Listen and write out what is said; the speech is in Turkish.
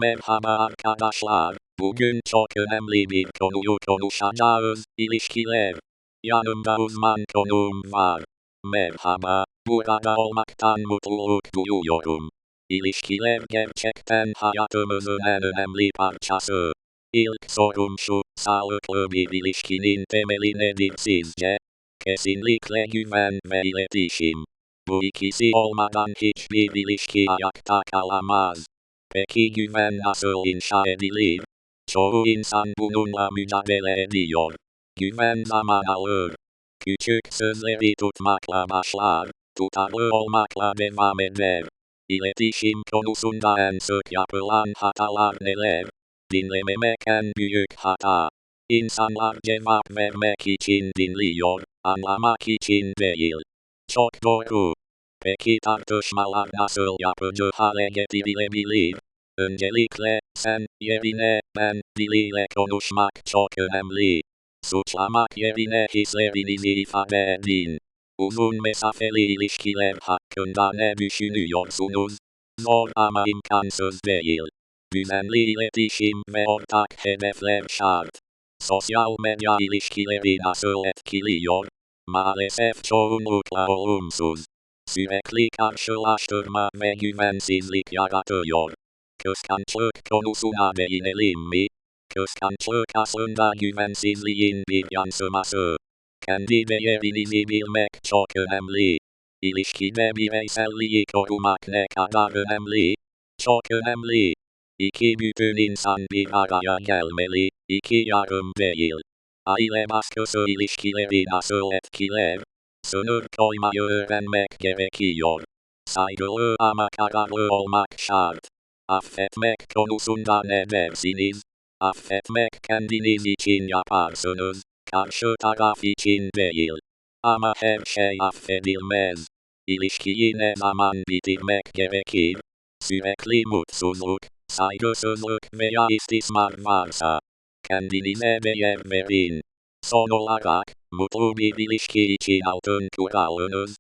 Merhaba arkadaşlar. Bugün çok önemli bir konuyu konuşacağız. İlişkiler. Yanımda uzman konuğum var. Merhaba. Burada olmaktan mutluluk duyuyorum. İlişkiler gerçekten hayatımızın en önemli parçası. İlk sorum şu, sağlıklı bir ilişkinin temeli nedir sizce? Kesinlikle güven ve iletişim. Bu ikisi olmadan hiçbir ilişki ayakta kalamaz. Peki güven nasıl inşa edilir? Çoğu insan bununla mücadele ediyor. Güven zaman alır. Küçük sözleri tutmakla başlar, tutarlı olmakla devam eder. İletişim konusunda en sık yapılan hatalar neler? Dinlememek en büyük hata. İnsanlar cevap vermek için dinliyor, anlamak için değil. Çok doğru. Peki tartışmalar nasıl yapıcı hale getirilebilir? Öncelikle sen yerine ben diliyle konuşmak çok önemli. Suçlamak yerine hislerinizi ifade edin. Uzun mesafeli ilişkiler hakkında ne düşünüyorsunuz? Zor ama imkansız değil. Düzenli iletişim ve ortak hedefler şart. Sosyal medya ilişkileri nasıl etkiliyor? Maalesef çoğunlukla olumsuz. Sürekli karşılaştırma ve güvensizlik yaratıyor. Kıskançlık konusuna değinelim mi? Kıskançlık aslında güvensizliğin bir yansıması. Kendi değerinizi bilmek çok önemli. İlişkide bireyselliği korumak ne kadar önemli? Çok önemli. İki bütün insan bir araya gelmeli, iki yarım değil. Aile baskısı ilişkileri nasıl etkiler? Sınır koymayı öğrenmek gerekiyor. Saygılı ama kararlı olmak şart. Affetmek konusunda ne dersiniz? Affetmek kendiniz için yaparsınız, karşı taraf için değil. Ama her şey affedilmez. İlişkiyi ne zaman bitirmek gerekir? Sürekli mutsuzluk, saygısızlık veya istismar varsa kendinize değer verin. Son olarak, mutlu bir ilişki için altın kuralınız